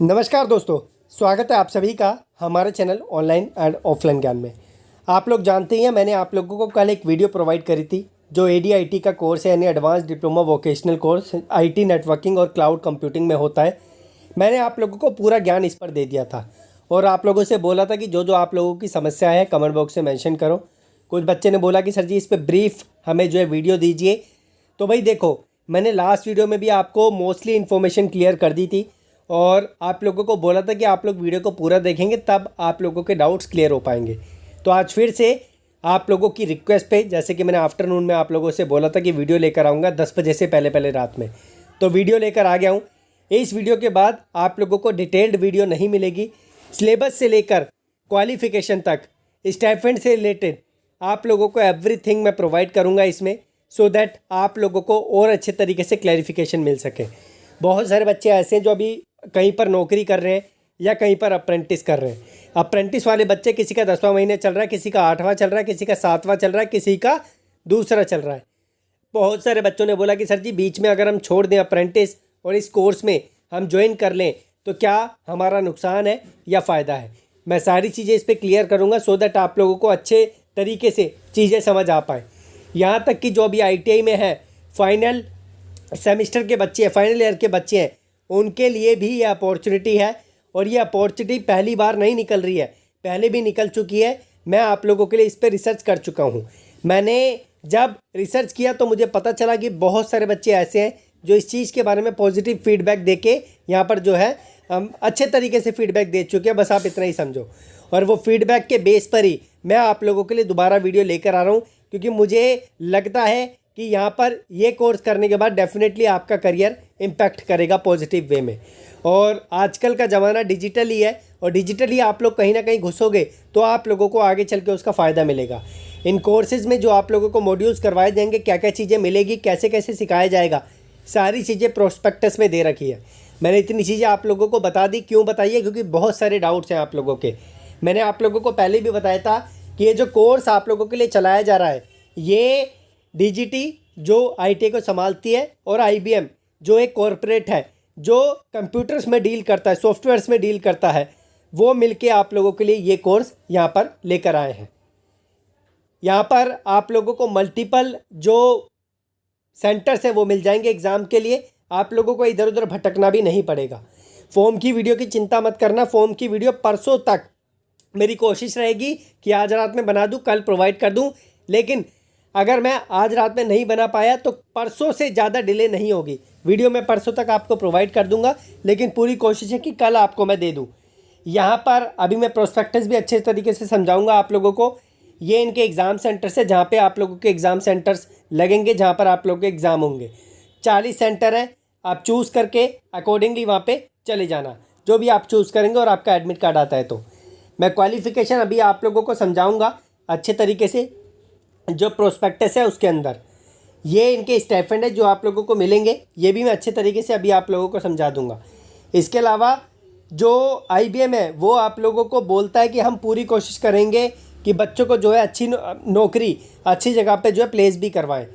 नमस्कार दोस्तों, स्वागत है आप सभी का हमारे चैनल ऑनलाइन एंड ऑफलाइन ज्ञान में। आप लोग जानते ही हैं, मैंने आप लोगों को कल एक वीडियो प्रोवाइड करी थी जो ADIT का कोर्स है, यानी advance diploma vocational course IT networking और क्लाउड कंप्यूटिंग में होता है। मैंने आप लोगों को पूरा ज्ञान इस पर दे दिया था और आप लोगों से बोला था कि जो जो आप लोगों की समस्या है कमेंट बॉक्स में मेंशन करो। कुछ बच्चे ने बोला कि सर जी इस पर ब्रीफ हमें जो है वीडियो दीजिए। तो भाई देखो, मैंने लास्ट वीडियो में भी आपको मोस्टली इन्फॉर्मेशन क्लियर कर दी थी और आप लोगों को बोला था कि आप लोग वीडियो को पूरा देखेंगे तब आप लोगों के डाउट्स क्लियर हो पाएंगे। तो आज फिर से आप लोगों की रिक्वेस्ट पे, जैसे कि मैंने आफ्टरनून में आप लोगों से बोला था कि वीडियो लेकर आऊँगा 10 बजे से पहले पहले रात में, तो वीडियो लेकर आ गया हूँ। इस वीडियो के बाद आप लोगों को डिटेल्ड वीडियो नहीं मिलेगी। सिलेबस से लेकर क्वालिफ़िकेशन तक, स्टाइपेंड से रिलेटेड आप लोगों को एवरीथिंग मैं प्रोवाइड करूँगा इसमें, सो दैट आप लोगों को और अच्छे तरीके से क्लैरिफिकेशन मिल सके। बहुत सारे बच्चे ऐसे हैं जो अभी कहीं पर नौकरी कर रहे हैं या कहीं पर अप्रेंटिस कर रहे हैं। अप्रेंटिस वाले बच्चे, किसी का 10वां महीने चल रहा है, किसी का 8वां चल रहा है, किसी का 7वां चल रहा है, किसी का दूसरा चल रहा है। बहुत सारे बच्चों ने बोला कि सर जी बीच में अगर हम छोड़ दें अप्रेंटिस और इस कोर्स में हम ज्वाइन कर लें तो क्या हमारा नुकसान है या फ़ायदा है। मैं सारी चीज़ें इस पर क्लियर करूँगा सो दैट आप लोगों को अच्छे तरीके से चीज़ें समझ आ पाए। यहाँ तक कि जो अभी ITI में है, फाइनल सेमेस्टर के बच्चे हैं, फाइनल ईयर के बच्चे हैं, उनके लिए भी ये अपॉर्चुनिटी है। और ये अपॉर्चुनिटी पहली बार नहीं निकल रही है, पहले भी निकल चुकी है। मैं आप लोगों के लिए इस पर रिसर्च कर चुका हूँ। मैंने जब रिसर्च किया तो मुझे पता चला कि बहुत सारे बच्चे ऐसे हैं जो इस चीज़ के बारे में पॉजिटिव फीडबैक दे के यहाँ पर जो है अच्छे तरीके से फीडबैक दे चुके हैं। बस आप इतना ही समझो, और वो फीडबैक के बेस पर ही मैं आप लोगों के लिए दोबारा वीडियो लेकर आ रहा हूँ, क्योंकि मुझे लगता है कि यहाँ पर ये कोर्स करने के बाद डेफिनेटली आपका करियर इम्पैक्ट करेगा पॉजिटिव वे में। और आजकल का ज़माना डिजिटल ही है, और डिजिटली आप लोग कहीं ना कहीं घुसोगे तो आप लोगों को आगे चल के उसका फ़ायदा मिलेगा। इन कोर्सेज़ में जो आप लोगों को मॉड्यूल्स करवाए जाएंगे, क्या क्या चीज़ें मिलेगी, कैसे कैसे सिखाया जाएगा, सारी चीज़ें प्रोस्पेक्टस में दे रखी है। मैंने इतनी चीज़ें आप लोगों को बता दी। क्यों बताइए? क्योंकि बहुत सारे डाउट्स हैं आप लोगों के। मैंने आप लोगों को पहले भी बताया था कि ये जो कोर्स आप लोगों के लिए चलाया जा रहा है, ये DGT जो IT को संभालती है और IBM जो एक कॉरपोरेट है जो कंप्यूटर्स में डील करता है, सॉफ्टवेयर्स में डील करता है, वो मिलके आप लोगों के लिए ये कोर्स यहाँ पर लेकर आए हैं। यहाँ पर आप लोगों को मल्टीपल जो सेंटर्स हैं वो मिल जाएंगे एग्ज़ाम के लिए। आप लोगों को इधर उधर भटकना भी नहीं पड़ेगा। फॉर्म की वीडियो की चिंता मत करना। फॉर्म की वीडियो परसों तक मेरी कोशिश रहेगी कि आज रात में बना दूं, कल प्रोवाइड कर दूं। लेकिन अगर मैं आज रात में नहीं बना पाया तो परसों से ज़्यादा डिले नहीं होगी। वीडियो मैं परसों तक आपको प्रोवाइड कर दूंगा, लेकिन पूरी कोशिश है कि कल आपको मैं दे दूं। यहाँ पर अभी मैं प्रोस्पेक्टस भी अच्छे तरीके से समझाऊंगा आप लोगों को। ये इनके एग्ज़ाम सेंटर्स है जहाँ पे आप लोगों के एग्ज़ाम सेंटर्स लगेंगे, जहाँ पर आप लोगों के एग्ज़ाम होंगे। 40 सेंटर है, आप चूज़ करके अकॉर्डिंगली वहाँ पे चले जाना, जो भी आप चूज़ करेंगे और आपका एडमिट कार्ड आता है तो। मैं क्वालिफ़िकेशन अभी आप लोगों को समझाऊँगा अच्छे तरीके से। जो प्रोस्पेक्टस है उसके अंदर ये इनके स्टाइपेंड है जो आप लोगों को मिलेंगे, ये भी मैं अच्छे तरीके से अभी आप लोगों को समझा दूंगा। इसके अलावा जो IBM है वो आप लोगों को बोलता है कि हम पूरी कोशिश करेंगे कि बच्चों को जो है अच्छी नौकरी अच्छी जगह पे जो है प्लेस भी करवाएं।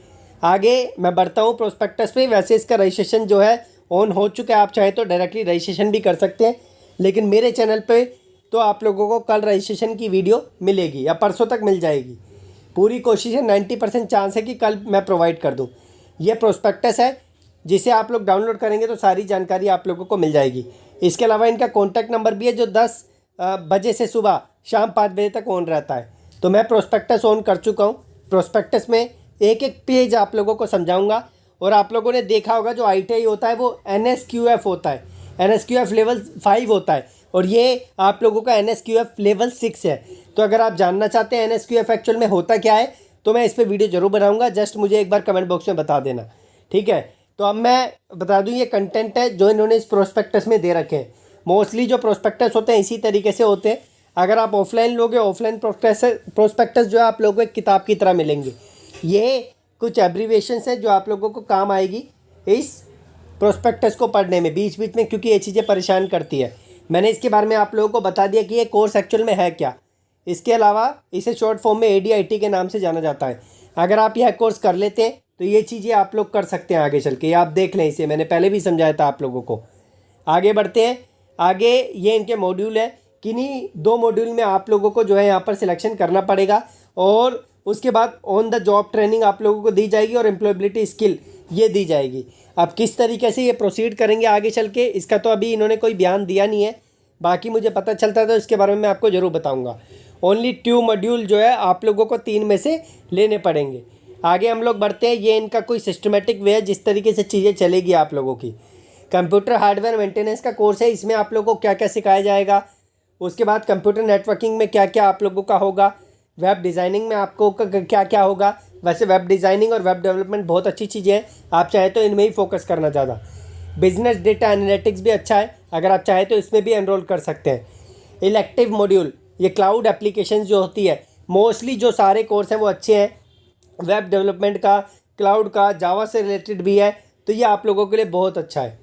आगे मैं बढ़ता हूँ प्रोस्पेक्टस पे। वैसे इसका रजिस्ट्रेशन जो है ऑन हो चुका है, आप चाहें तो डायरेक्टली रजिस्ट्रेशन भी कर सकते हैं, लेकिन मेरे चैनल पर तो आप लोगों को कल रजिस्ट्रेशन की वीडियो मिलेगी या परसों तक मिल जाएगी। पूरी कोशिश है, 90% चांस है कि कल मैं प्रोवाइड कर दूं। ये प्रोस्पेक्टस है जिसे आप लोग डाउनलोड करेंगे तो सारी जानकारी आप लोगों को मिल जाएगी। इसके अलावा इनका कॉन्टैक्ट नंबर भी है जो 10 बजे से सुबह शाम 5 बजे तक ऑन रहता है। तो मैं प्रोस्पेक्टस ऑन कर चुका हूँ। प्रोस्पेक्टस में एक एक पेज आप लोगों को समझाऊँगा। और आप लोगों ने देखा होगा जो ITI होता है वो NSQF होता है, NSQF लेवल 5 होता है, और ये आप लोगों का NSQF लेवल 6 है। तो अगर आप जानना चाहते हैं NSQF एक्चुअल में होता क्या है तो मैं इस पर वीडियो ज़रूर बनाऊंगा। जस्ट मुझे एक बार कमेंट बॉक्स में बता देना, ठीक है। तो अब मैं बता दूं ये कंटेंट है जो इन्होंने इस प्रोस्पेक्टस में दे रखे हैं। मोस्टली जो प्रोस्पेक्टस होते हैं इसी तरीके से होते हैं। अगर आप ऑफलाइन लोगे, ऑफलाइन प्रोस्पेक्टस जो है आप लोगों को एक किताब की तरह मिलेंगे। ये कुछ एब्रीवेशंस हैं जो आप लोगों को काम आएगी इस प्रोस्पेक्टस को पढ़ने में बीच बीच में, क्योंकि ये चीज़ें परेशान करती है। मैंने इसके बारे में आप लोगों को बता दिया कि ये कोर्स एक्चुअल में है क्या। इसके अलावा इसे शॉर्ट फॉर्म में ADIT के नाम से जाना जाता है। अगर आप यह कोर्स कर लेते हैं तो ये चीज़ें आप लोग कर सकते हैं आगे चल के। आप देख लें, इसे मैंने पहले भी समझाया था आप लोगों को। आगे बढ़ते हैं। आगे ये इनके मॉड्यूल है, किन्हीं 2 मॉड्यूल में आप लोगों को जो है यहाँ पर सिलेक्शन करना पड़ेगा और उसके बाद ऑन द जॉब ट्रेनिंग आप लोगों को दी जाएगी और एम्प्लॉयबिलिटी स्किल ये दी जाएगी। अब किस तरीके से ये प्रोसीड करेंगे आगे चल के, इसका तो अभी इन्होंने कोई बयान दिया नहीं है, बाकी मुझे पता चलता तो इसके बारे में मैं आपको ज़रूर बताऊंगा। ओनली 2 मॉड्यूल जो है आप लोगों को 3 में से लेने पड़ेंगे। आगे हम लोग बढ़ते हैं। ये इनका कोई सिस्टमेटिक वे है जिस तरीके से चीज़ें चलेगी आप लोगों की। कंप्यूटर हार्डवेयर मेंटेनेंस का कोर्स है, इसमें आप लोगों को क्या क्या सिखाया जाएगा। उसके बाद कंप्यूटर नेटवर्किंग में क्या क्या आप लोगों का होगा। वेब डिज़ाइनिंग में आपको क्या क्या होगा। वैसे वेब डिज़ाइनिंग और वेब डेवलपमेंट बहुत अच्छी चीज़ें हैं, आप चाहे तो इनमें ही फोकस करना ज़्यादा। बिजनेस डेटा एनालिटिक्स भी अच्छा है, अगर आप चाहें तो इसमें भी एनरोल कर सकते हैं। इलेक्टिव मॉड्यूल, ये क्लाउड एप्लीकेशंस जो होती है, मोस्टली जो सारे कोर्स हैं वो अच्छे हैं। वेब डेवलपमेंट का, क्लाउड का, जावा से रिलेटेड भी है, तो ये आप लोगों के लिए बहुत अच्छा है।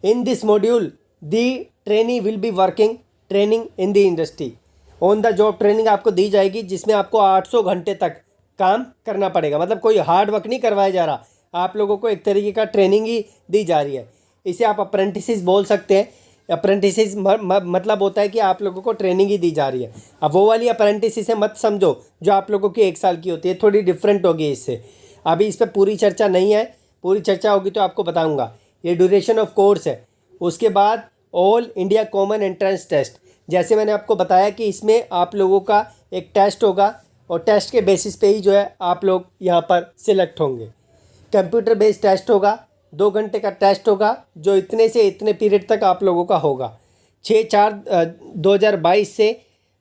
In this module the trainee will be working training in the industry. On the job training आपको दी जाएगी जिसमें आपको 800 घंटे तक काम करना पड़ेगा। मतलब कोई हार्ड वर्क नहीं करवाया जा रहा, आप लोगों को एक तरीके का ट्रेनिंग ही दी जा रही है। इसे आप अप्रेंटिसिस बोल सकते हैं। अप्रेंटिसिस मतलब होता है कि आप लोगों को ट्रेनिंग ही दी जा रही है। अब वो वाली अप्रेंटिसिस मत समझो जो आप लोगों की 1 साल की होती है, थोड़ी डिफरेंट होगी इससे। अभी इस पर पूरी चर्चा नहीं है, पूरी चर्चा होगी तो आपको बताऊंगा। ये ड्यूरेशन ऑफ कोर्स है। उसके बाद all India common entrance test, जैसे मैंने आपको बताया कि इसमें आप लोगों का एक टेस्ट होगा और टेस्ट के बेसिस पे ही जो है आप लोग यहाँ पर सिलेक्ट होंगे। कंप्यूटर बेस्ड टेस्ट होगा, 2 घंटे का टेस्ट होगा जो इतने से इतने पीरियड तक आप लोगों का होगा। 6/4/2022 से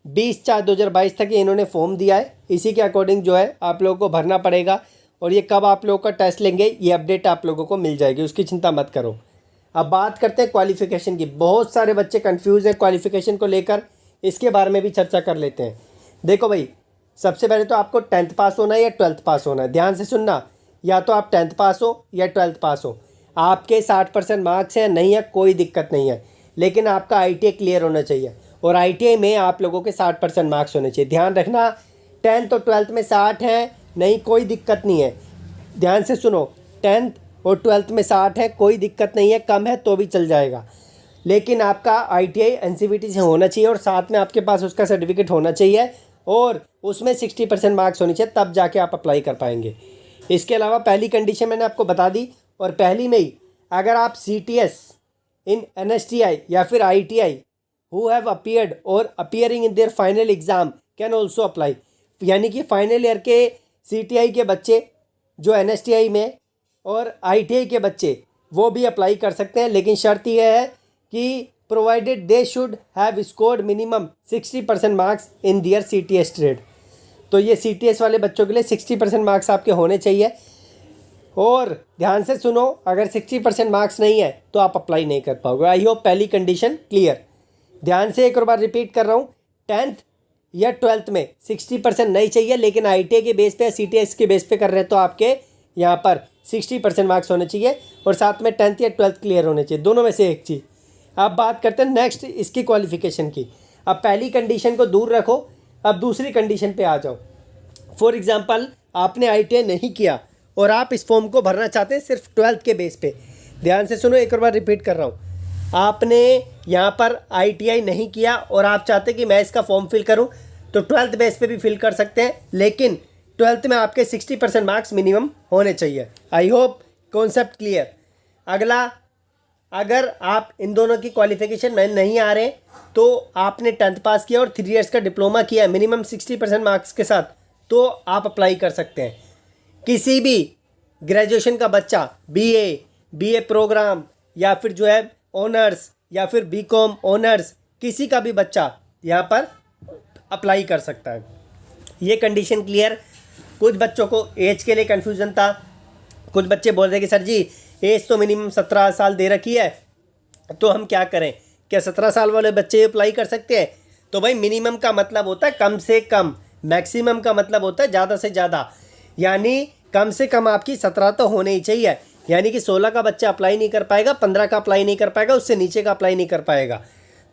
20/4/2022 तक ये इन्होंने फॉर्म दिया है, इसी के अकॉर्डिंग जो है आप लोगों को भरना पड़ेगा। और ये कब आप लोगों का टेस्ट लेंगे ये अपडेट आप लोगों को मिल जाएगी, उसकी चिंता मत करो। अब बात करते हैं क्वालिफ़िकेशन की। बहुत सारे बच्चे कंफ्यूज हैं क्वालिफ़िकेशन को लेकर, इसके बारे में भी चर्चा कर लेते हैं। देखो भाई, सबसे पहले तो आपको 10th पास होना है या 12th पास होना है। ध्यान से सुनना, या तो आप 10th पास हो या 12th पास हो। आपके 60% मार्क्स हैं, नहीं है कोई दिक्कत नहीं है, लेकिन आपका ITI क्लियर होना चाहिए और ITI में आप लोगों के 60% मार्क्स होने चाहिए। ध्यान रखना, 10th और 12th में 60 हैं, नहीं कोई दिक्कत नहीं है। ध्यान से सुनो, 10th और 12th में 60 है, कोई दिक्कत नहीं है, कम है तो भी चल जाएगा, लेकिन आपका ITI NCVT से होना चाहिए और साथ में आपके पास उसका सर्टिफिकेट होना चाहिए और उसमें 60% मार्क्स होने चाहिए, तब जाके आप अप्लाई कर पाएंगे। इसके अलावा पहली कंडीशन मैंने आपको बता दी, और पहली में ही अगर आप CTS इन NSTI या फिर ITI हु हैव अपीयर्ड और appearing in their final exam can also apply. यानी कि फाइनल ईयर के CTI के बच्चे जो NSTI में और ITI के बच्चे वो भी अप्लाई कर सकते हैं, लेकिन शर्त यह है कि provided they should have scored minimum 60% marks in their CTS trade. तो ये CTS वाले बच्चों के लिए 60% मार्क्स आपके होने चाहिए। और ध्यान से सुनो, अगर 60% मार्क्स नहीं है तो आप अप्लाई नहीं कर पाओगे। आई होप पहली कंडीशन क्लियर। ध्यान से एक और बार रिपीट कर रहा हूँ, 10th या 12th में 60% नहीं चाहिए, लेकिन ITI के बेस पे या CTS के बेस पे कर रहे हैं तो आपके यहाँ पर 60% मार्क्स होने चाहिए और साथ में 10th या 12th क्लियर होने चाहिए, दोनों में से एक चीज़। अब बात करते हैं नेक्स्ट इसकी क्वालिफ़िकेशन की। अब पहली कंडीशन को दूर रखो, अब दूसरी कंडीशन पे आ जाओ। फॉर एग्जांपल आपने ITI नहीं किया और आप इस फॉर्म को भरना चाहते हैं सिर्फ 12th के बेस पे। ध्यान से सुनो, एक और बार रिपीट कर रहा हूँ, आपने यहाँ पर ITI नहीं किया और आप चाहते कि मैं इसका फॉर्म फिल करूँ तो 12th बेस पे भी फिल कर सकते हैं, लेकिन 12th में आपके 60% मार्क्स मिनिमम होने चाहिए। I hope concept clear. अगला, अगर आप इन दोनों की क्वालिफिकेशन में नहीं आ रहे तो आपने 10th पास किया और 3 इयर्स का डिप्लोमा किया मिनिमम 60% मार्क्स के साथ, तो आप अप्लाई कर सकते हैं। किसी भी ग्रेजुएशन का बच्चा BA प्रोग्राम या फिर जो है ऑनर्स या फिर BCom ऑनर्स, किसी का भी बच्चा यहाँ पर अप्लाई कर सकता है। ये कंडीशन क्लियर। कुछ बच्चों को एज के लिए कन्फ्यूज़न था, कुछ बच्चे बोल रहे कि सर जी एज तो मिनिमम 17 साल दे रखी है, तो हम क्या करें, क्या 17 साल वाले बच्चे अप्लाई कर सकते हैं? तो भाई मिनिमम का मतलब होता है कम से कम, मैक्सिमम का मतलब होता है ज़्यादा से ज़्यादा। यानी कम से कम आपकी 17 तो होने ही चाहिए। यानी कि 16 का बच्चा अप्लाई नहीं कर पाएगा, 15 का अप्लाई नहीं कर पाएगा, उससे नीचे का अप्लाई नहीं कर पाएगा।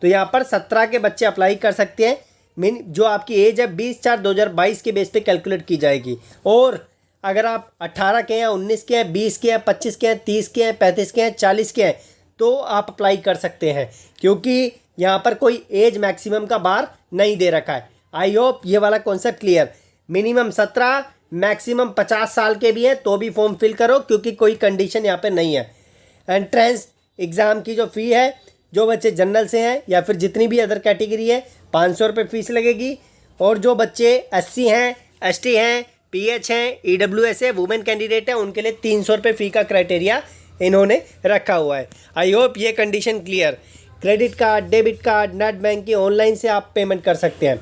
तो यहाँ पर 17 के बच्चे अप्लाई कर सकते हैं। जो आपकी एज है 20/4/2022 के बेस पे कैलकुलेट की जाएगी। और अगर आप 18 के हैं, 19 के हैं, 20 के हैं, 25 के हैं, 30 के हैं, 35 के हैं, 40 के हैं, तो आप अप्लाई कर सकते हैं, क्योंकि यहाँ पर कोई एज मैक्सिमम का बार नहीं दे रखा है। आई होप ये वाला कॉन्सेप्ट क्लियर। मिनिमम 17 मैक्सिमम 50 साल के भी हैं तो भी फॉर्म फिल करो, क्योंकि कोई कंडीशन यहाँ पे नहीं है। एंट्रेंस एग्ज़ाम की जो फ़ी है, जो बच्चे जनरल से हैं या फिर जितनी भी अदर कैटेगरी है, 500 रुपये फ़ीस लगेगी। और जो बच्चे SC हैं, ST हैं, PH हैं, EWS है, वुमेन कैंडिडेट है, उनके लिए 300 रुपये फ़ी का क्राइटेरिया इन्होंने रखा हुआ है। आई होप ये condition clear. Credit card, debit card, net banking, online से आप पेमेंट कर सकते हैं।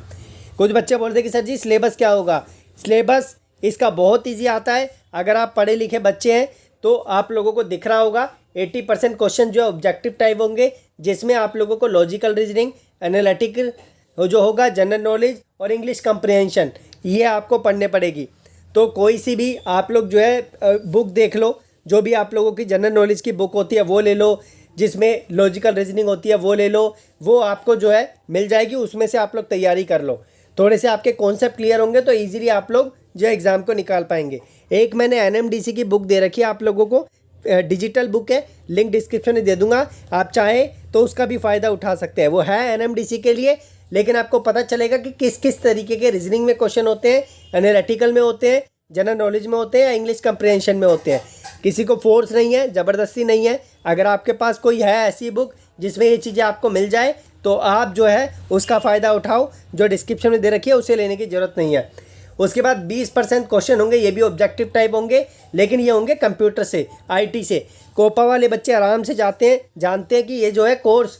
कुछ बच्चे बोलते हैं कि सर जी सिलेबस क्या होगा। सिलेबस इसका बहुत ईजी आता है। अगर आप पढ़े लिखे बच्चे हैं तो आप लोगों को दिख रहा होगा 80% क्वेश्चन जो ऑब्जेक्टिव टाइप होंगे, जिसमें आप लोगों को लॉजिकल रीजनिंग, एनालिटिकल जो होगा, जनरल नॉलेज और इंग्लिश कम्प्रिहेंशन, ये आपको पढ़ने पड़ेगी। तो कोई सी भी आप लोग जो है बुक देख लो, जो भी आप लोगों की जनरल नॉलेज की बुक होती है वो ले लो, जिसमें लॉजिकल रीजनिंग होती है वो ले लो, वो आपको जो है मिल जाएगी। उसमें से आप लोग तैयारी कर लो। थोड़े से आपके कॉन्सेप्ट क्लियर होंगे तो ईजिली आप लोग जो है एग्ज़ाम को निकाल पाएंगे। एक मैंने NMDC की बुक दे रखी है आप लोगों को, डिजिटल बुक है, लिंक डिस्क्रिप्शन में दे दूंगा। आप चाहे तो उसका भी फ़ायदा उठा सकते हैं। वो है NMDC के लिए, लेकिन आपको पता चलेगा कि किस किस तरीके के रीजनिंग में क्वेश्चन होते हैं, एनालिटिकल में होते हैं, जनरल नॉलेज में होते हैं, या इंग्लिश कंप्रिहेंशन में होते हैं। किसी को फोर्स नहीं है, ज़बरदस्ती नहीं है। अगर आपके पास कोई है ऐसी बुक जिसमें ये चीज़ें आपको मिल जाए तो आप जो है उसका फ़ायदा उठाओ। जो डिस्क्रिप्शन में दे रखी है उसे लेने की ज़रूरत नहीं है। उसके बाद 20% क्वेश्चन होंगे, ये भी ऑब्जेक्टिव टाइप होंगे, लेकिन ये होंगे कंप्यूटर से, IT से। कोपा वाले बच्चे आराम से जाते हैं, जानते हैं कि ये जो है कोर्स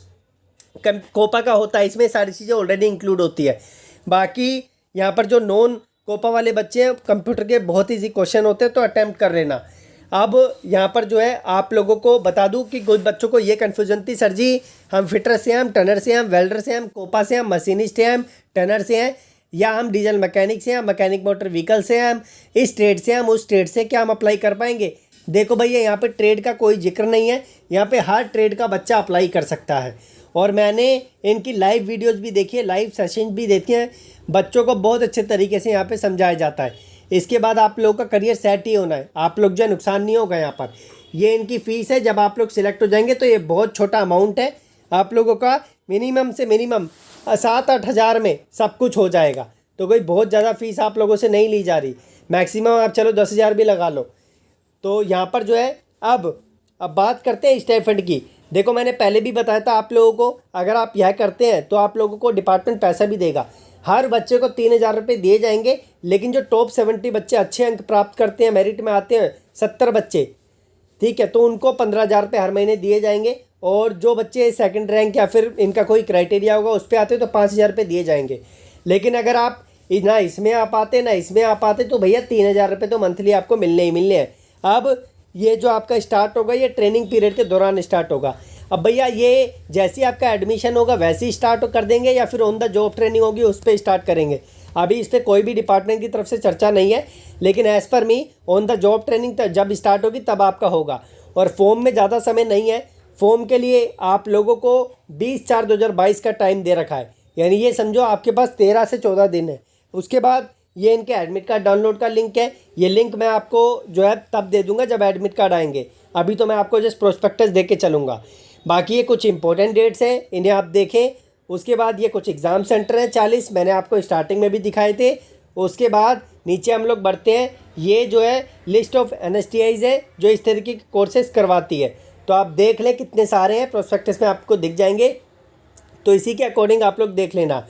कोपा का होता है, इसमें सारी चीज़ें ऑलरेडी इंक्लूड होती है। बाकी यहाँ पर जो नॉन कोपा वाले बच्चे हैं, कंप्यूटर के बहुत ईजी क्वेश्चन होते हैं, तो अटैम्प्ट कर लेना। अब यहाँ पर जो है आप लोगों को बता दूं कि कुछ बच्चों को ये कन्फ्यूजन थी, सर जी हम फिटर से हैं, हम टनर से हैं, हम वेल्डर से हैं, हम कोपा से हैं, हम मशीनिस्ट हैं, हम टनर से हैं, या हम डीजल मैकेनिक से हैं, हम मैकेनिक मोटर व्हीकल से हैं, हम इस ट्रेड से हैं, हम उस ट्रेड से, क्या हम अप्लाई कर पाएंगे? देखो भैया, यहाँ पे ट्रेड का कोई जिक्र नहीं है। यहाँ पे हर ट्रेड का बच्चा अप्लाई कर सकता है। और मैंने इनकी लाइव वीडियोज़ भी देखी है, लाइव सेशन भी देखी हैं। बच्चों को बहुत अच्छे तरीके से यहाँ पे समझाया जाता है। इसके बाद आप लोगों का करियर सेट ही होना है, आप लोग जो नुकसान नहीं होगा। यहाँ पर ये इनकी फ़ीस है। जब आप लोग सिलेक्ट हो जाएंगे तो ये बहुत छोटा अमाउंट है। आप लोगों का मिनिमम से मिनिमम 7-8 हज़ार में सब कुछ हो जाएगा। तो कोई बहुत ज़्यादा फ़ीस आप लोगों से नहीं ली जा रही। मैक्सिमम आप चलो 10,000 भी लगा लो। तो यहाँ पर जो है अब बात करते हैं स्टाइपेंड की। देखो मैंने पहले भी बताया था आप लोगों को, अगर आप यह करते हैं तो आप लोगों को डिपार्टमेंट पैसा भी देगा। हर बच्चे को 3,000 रुपये दिए जाएंगे। लेकिन जो टॉप 70 बच्चे अच्छे अंक प्राप्त करते हैं, मेरिट में आते हैं 70 बच्चे, ठीक है, तो उनको 15,000 रुपये हर महीने दिए जाएंगे। और जो बच्चे सेकंड रैंक या फिर इनका कोई क्राइटेरिया होगा उस पर आते हैं तो 5,000 रुपये दिए जाएंगे। लेकिन अगर आप ना इसमें आ पाते ना इसमें आ पाते तो भैया 3,000 रुपये तो मंथली आपको मिलने ही मिलने हैं। अब ये जो आपका स्टार्ट होगा ये ट्रेनिंग पीरियड के दौरान स्टार्ट होगा। अब भैया ये जैसे ही आपका एडमिशन होगा वैसे ही स्टार्ट कर देंगे या फिर ऑन द जॉब ट्रेनिंग होगी उस पर स्टार्ट करेंगे? अभी इस पर कोई भी डिपार्टमेंट की तरफ से चर्चा नहीं है, लेकिन as per me on the job training जब स्टार्ट होगी तब आपका होगा। और फॉर्म में ज़्यादा समय नहीं है। फॉर्म के लिए आप लोगों को 20/4/2022 का टाइम दे रखा है, यानी ये समझो आपके पास 13 से 14 दिन है। उसके बाद ये इनके एडमिट कार्ड डाउनलोड का लिंक है। ये लिंक मैं आपको जो है तब दे दूंगा जब एडमिट कार्ड आएंगे। अभी तो मैं आपको जस्ट प्रोस्पेक्टस दे के चलूँगा। बाकी ये कुछ इंपॉर्टेंट डेट्स हैं, इन्हें आप देखें। उसके बाद ये कुछ एग्ज़ाम सेंटर हैं 40, मैंने आपको स्टार्टिंग में भी दिखाए थे। उसके बाद नीचे हम लोग बढ़ते हैं। ये जो है लिस्ट ऑफ NSTIs है जो इस तरीके के कोर्सेज करवाती है। तो आप देख लें कितने सारे हैं, प्रोस्पेक्टस में आपको दिख जाएंगे, तो इसी के अकॉर्डिंग आप लोग देख लेना।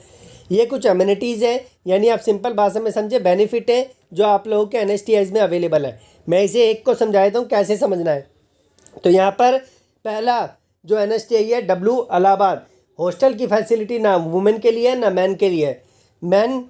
ये कुछ अम्यूनिटीज़ हैं, यानी आप सिंपल भाषा में समझे बेनिफिट है जो आप लोगों के NSTIs में अवेलेबल है। मैं इसे एक को समझा देता हूँ कैसे समझना है। तो यहाँ पर पहला जो NSTI है W इलाहाबाद, हॉस्टल की फैसिलिटी ना वुमेन के लिए है ना मैन के लिए है। मैन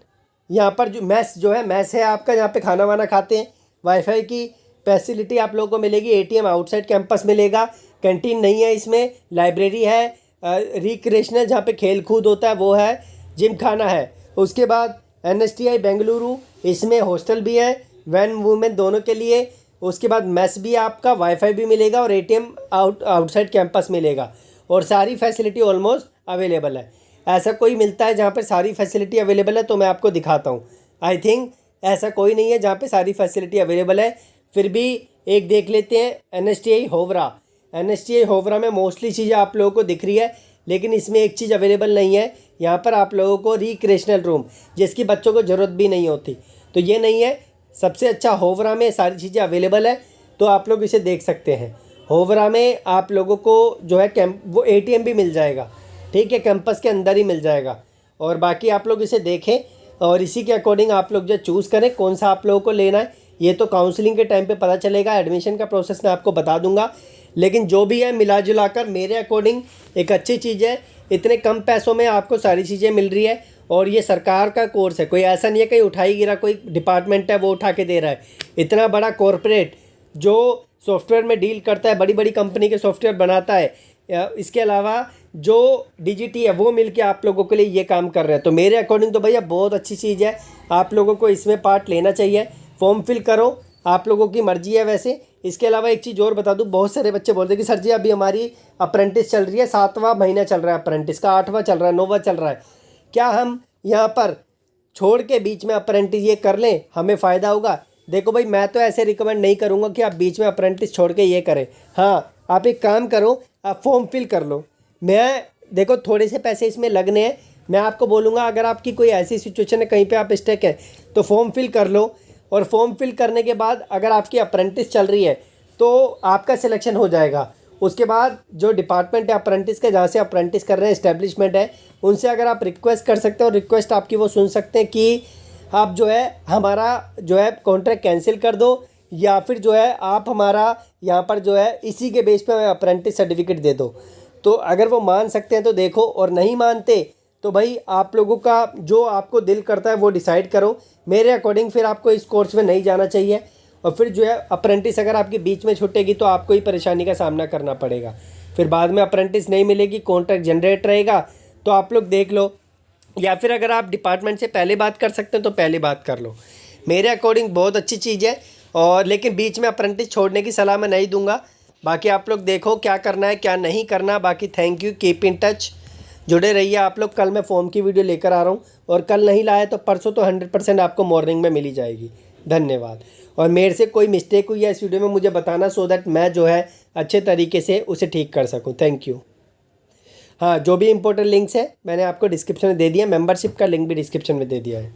यहाँ पर जो मैस है आपका, यहाँ पे खाना वाना खाते हैं। वाईफाई की फैसिलिटी आप लोगों को मिलेगी। ATM आउटसाइड कैंपस मिलेगा। कैंटीन नहीं है इसमें। लाइब्रेरी है। रिक्रिएशनल जहाँ पे खेल कूद होता है वो है। जिम खाना है। उसके बाद NSTI बेंगलुरु, इसमें हॉस्टल भी है वैन वुमेन दोनों के लिए। उसके बाद मेस भी आपका, वाईफाई भी मिलेगा और ATM आउटसाइड कैंपस मिलेगा। और सारी फैसिलिटी ऑलमोस्ट अवेलेबल है। ऐसा कोई मिलता है जहाँ पर सारी फैसिलिटी अवेलेबल है तो मैं आपको दिखाता हूँ। आई थिंक ऐसा कोई नहीं है जहाँ पे सारी फैसिलिटी अवेलेबल है। फिर भी एक देख लेते हैं NSTI होवरा। NSTI होवरा में मोस्टली चीज़ें आप लोगों को दिख रही है। लेकिन इसमें एक चीज़ अवेलेबल नहीं है, यहाँ पर आप लोगों को रिक्रिएशनल रूम जिसकी बच्चों को ज़रूरत भी नहीं होती, तो ये नहीं है। सबसे अच्छा होवरा में सारी चीज़ें अवेलेबल है, तो आप लोग इसे देख सकते हैं। होवरा में आप लोगों को जो है वो ATM भी मिल जाएगा, ठीक है, कैंपस के अंदर ही मिल जाएगा। और बाकी आप लोग इसे देखें और इसी के अकॉर्डिंग आप लोग जो चूज़ करें कौन सा आप लोगों को लेना है। ये तो काउंसलिंग के टाइम पे पता चलेगा, एडमिशन का प्रोसेस मैं आपको बता दूंगा। लेकिन जो भी है मिला जुला कर मेरे अकॉर्डिंग एक अच्छी चीज़ है। इतने कम पैसों में आपको सारी चीज़ें मिल रही है और ये सरकार का कोर्स है, कोई ऐसा नहीं है कहीं उठाई गिरा कोई डिपार्टमेंट है वो उठा के दे रहा है। इतना बड़ा कॉरपोरेट जो सॉफ्टवेयर में डील करता है, बड़ी बड़ी कंपनी के सॉफ्टवेयर बनाता है, इसके अलावा जो DGT है वो मिलके आप लोगों के लिए ये काम कर रहे हैं। तो मेरे अकॉर्डिंग तो भैया बहुत अच्छी चीज़ है, आप लोगों को इसमें पार्ट लेना चाहिए। फॉर्म फिल करो, आप लोगों की मर्जी है वैसे। इसके अलावा एक चीज़ और बता दूं, बहुत सारे बच्चे बोलते हैं कि सर जी अभी हमारी अप्रेंटिस चल रही है, 7वां महीना चल रहा है अप्रेंटिस का, 8वां चल रहा है, 9वां चल रहा है, क्या हम यहाँ पर छोड़ के बीच में अप्रेंटिस ये कर लें, हमें फ़ायदा होगा? देखो भाई, मैं तो ऐसे रिकमेंड नहीं करूँगा कि आप बीच में अप्रेंटिस छोड़ के ये करें। हाँ, आप एक काम करो, आप फॉर्म फिल कर लो। मैं देखो थोड़े से पैसे इसमें लगने हैं, मैं आपको बोलूँगा अगर आपकी कोई ऐसी सिचुएशन है कहीं पे आप स्टक है तो फॉर्म फिल कर लो। और फॉर्म फिल करने के बाद अगर आपकी अप्रेंटिस चल रही है तो आपका सिलेक्शन हो जाएगा। उसके बाद जो डिपार्टमेंट है अप्रेंटिस का, जहाँ से अप्रेंटिस कर रहे हैं, इस्टेब्लिशमेंट है, उनसे अगर आप रिक्वेस्ट कर सकते हो, रिक्वेस्ट आपकी वो सुन सकते हैं कि आप जो है हमारा जो है कॉन्ट्रैक्ट कैंसिल कर दो, या फिर जो है आप हमारा यहाँ पर जो है इसी के बेस पे अप्रेंटिस सर्टिफिकेट दे दो। तो अगर वो मान सकते हैं तो देखो, और नहीं मानते तो भाई आप लोगों का जो आपको दिल करता है वो डिसाइड करो। मेरे अकॉर्डिंग फिर आपको इस कोर्स में नहीं जाना चाहिए, और फिर जो है अप्रेंटिस अगर आपके बीच में छूटेगी तो आपको ही परेशानी का सामना करना पड़ेगा। फिर बाद में अप्रेंटिस नहीं मिलेगी, कॉन्ट्रैक्ट जनरेट रहेगा, तो आप लोग देख लो। या फिर अगर आप डिपार्टमेंट से पहले बात कर सकते हैं तो पहले बात कर लो। मेरे अकॉर्डिंग बहुत अच्छी चीज़ है, और लेकिन बीच में अप्रेंटिस छोड़ने की सलाह मैं नहीं दूंगा। बाकी आप लोग देखो क्या करना है क्या नहीं करना। बाकी thank you, keep in touch, जुड़े रहिए आप लोग। कल मैं फॉर्म की वीडियो लेकर आ रहा हूँ, और कल नहीं लाया तो परसों तो 100% आपको मॉर्निंग में मिल ही जाएगी। धन्यवाद। और मेरे से कोई मिस्टेक हुई है इस वीडियो में मुझे बताना, सो दैट मैं जो है अच्छे तरीके से उसे ठीक कर सकूँ। Thank you. हाँ, जो भी इंपॉर्टेंट लिंक्स है मैंने आपको डिस्क्रिप्शन में दे दिया, मेंबरशिप का लिंक भी डिस्क्रिप्शन में दे दिया है।